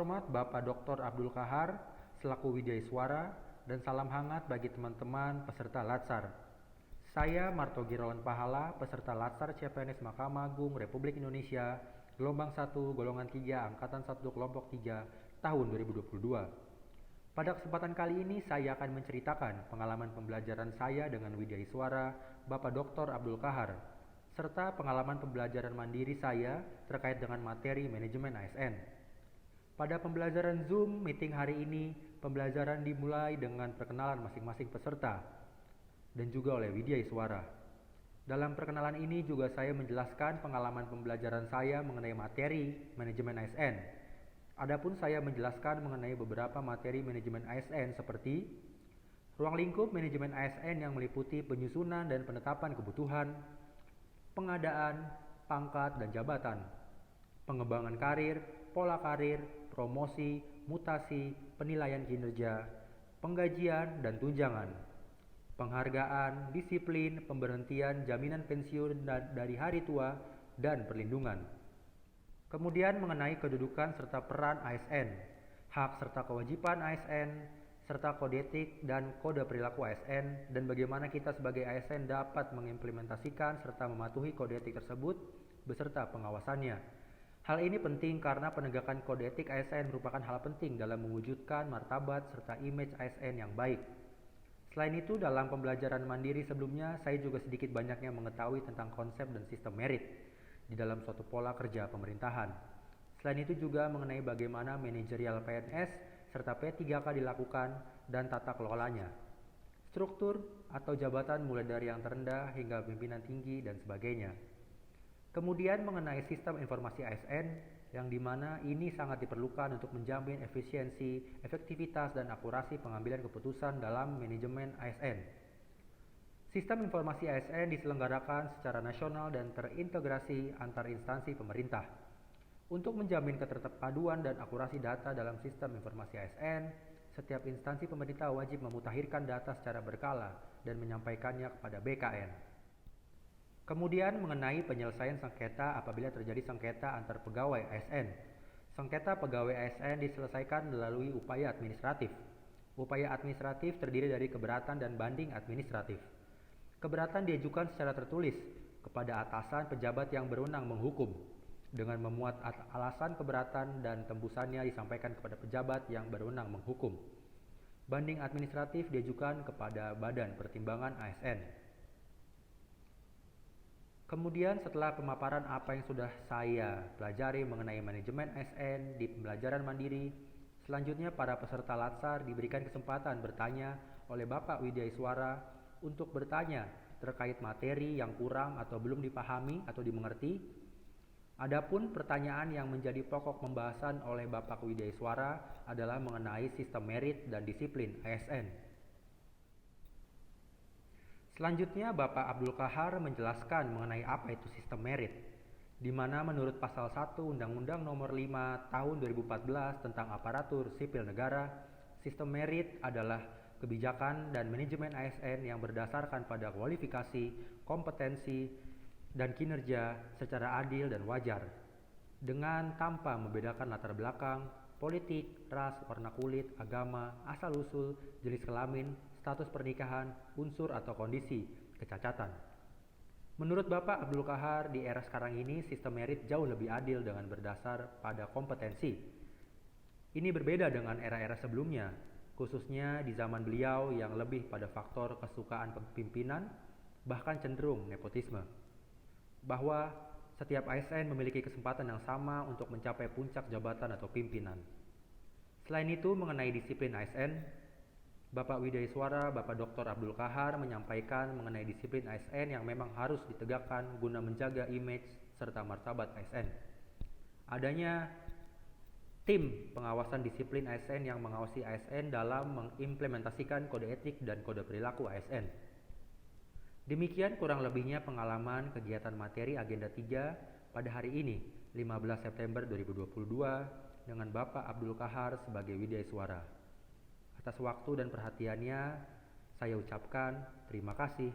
terhormat Bapak Dr. Abdul Kahar selaku Wijayswara dan salam hangat bagi teman-teman peserta Latsar. Saya Marto Girawan Pahala, peserta Latsar CPNS Mahkamah Agung Republik Indonesia, gelombang 1, golongan 3, angkatan 1, kelompok 3, tahun 2022. Pada kesempatan kali ini saya akan menceritakan pengalaman pembelajaran saya dengan Wijayswara Bapak Dr. Abdul Kahar, serta pengalaman pembelajaran mandiri saya terkait dengan materi manajemen ASN. Pada pembelajaran Zoom meeting hari ini, pembelajaran dimulai dengan perkenalan masing-masing peserta dan juga oleh Wijayswara. Dalam perkenalan ini juga saya menjelaskan pengalaman pembelajaran saya mengenai materi manajemen ASN. Adapun saya menjelaskan mengenai beberapa materi manajemen ASN seperti ruang lingkup manajemen ASN yang meliputi penyusunan dan penetapan kebutuhan, pengadaan, pangkat dan jabatan, pengembangan karir, pola karir, promosi, mutasi, penilaian kinerja, penggajian dan tunjangan, penghargaan, disiplin, pemberhentian, jaminan pensiun dari hari tua, dan perlindungan. Kemudian mengenai kedudukan serta peran ASN, hak serta kewajiban ASN, serta kode etik dan kode perilaku ASN, dan bagaimana kita sebagai ASN dapat mengimplementasikan serta mematuhi kode etik tersebut beserta pengawasannya. Hal ini penting karena penegakan kode etik ASN merupakan hal penting dalam mewujudkan martabat serta image ASN yang baik. Selain itu, dalam pembelajaran mandiri sebelumnya, saya juga sedikit banyaknya mengetahui tentang konsep dan sistem merit di dalam suatu pola kerja pemerintahan. Selain itu juga mengenai bagaimana manajerial PNS serta P3K dilakukan dan tata kelolanya, struktur atau jabatan mulai dari yang terendah hingga pimpinan tinggi dan sebagainya. Kemudian mengenai sistem informasi ASN yang dimana ini sangat diperlukan untuk menjamin efisiensi, efektivitas, dan akurasi pengambilan keputusan dalam manajemen ASN. Sistem informasi ASN diselenggarakan secara nasional dan terintegrasi antar instansi pemerintah. Untuk menjamin keterpaduan dan akurasi data dalam sistem informasi ASN, setiap instansi pemerintah wajib memutakhirkan data secara berkala dan menyampaikannya kepada BKN. Kemudian mengenai penyelesaian sengketa apabila terjadi sengketa antar pegawai ASN. Sengketa pegawai ASN diselesaikan melalui upaya administratif. Upaya administratif terdiri dari keberatan dan banding administratif. Keberatan diajukan secara tertulis kepada atasan pejabat yang berwenang menghukum dengan memuat alasan keberatan dan tembusannya disampaikan kepada pejabat yang berwenang menghukum. Banding administratif diajukan kepada Badan Pertimbangan ASN. Kemudian setelah pemaparan apa yang sudah saya pelajari mengenai manajemen ASN di pembelajaran mandiri, selanjutnya para peserta Latsar diberikan kesempatan bertanya oleh Bapak Wijayswara untuk bertanya terkait materi yang kurang atau belum dipahami atau dimengerti. Adapun pertanyaan yang menjadi pokok pembahasan oleh Bapak Wijayswara adalah mengenai sistem merit dan disiplin ASN. Selanjutnya Bapak Abdul Kahar menjelaskan mengenai apa itu sistem merit, di mana menurut pasal 1 Undang-Undang Nomor 5 Tahun 2014 tentang Aparatur Sipil Negara, sistem merit adalah kebijakan dan manajemen ASN yang berdasarkan pada kualifikasi, kompetensi, dan kinerja secara adil dan wajar, dengan tanpa membedakan latar belakang, politik, ras, warna kulit, agama, asal-usul, jenis kelamin, status pernikahan, unsur atau kondisi kecacatan. Menurut Bapak Abdul Kahar, di era sekarang ini sistem merit jauh lebih adil dengan berdasar pada kompetensi. Ini berbeda dengan era-era sebelumnya, khususnya di zaman beliau yang lebih pada faktor kesukaan pimpinan, bahkan cenderung nepotisme. Bahwa setiap ASN memiliki kesempatan yang sama untuk mencapai puncak jabatan atau pimpinan. Selain itu, mengenai disiplin ASN, Bapak Wijayswara, Bapak Dr. Abdul Kahar menyampaikan mengenai disiplin ASN yang memang harus ditegakkan guna menjaga image serta martabat ASN. Adanya tim pengawasan disiplin ASN yang mengawasi ASN dalam mengimplementasikan kode etik dan kode perilaku ASN. Demikian kurang lebihnya pengalaman kegiatan materi agenda 3 pada hari ini, 15 September 2022, dengan Bapak Abdul Kahar sebagai Wijayswara. Atas waktu dan perhatiannya, saya ucapkan terima kasih.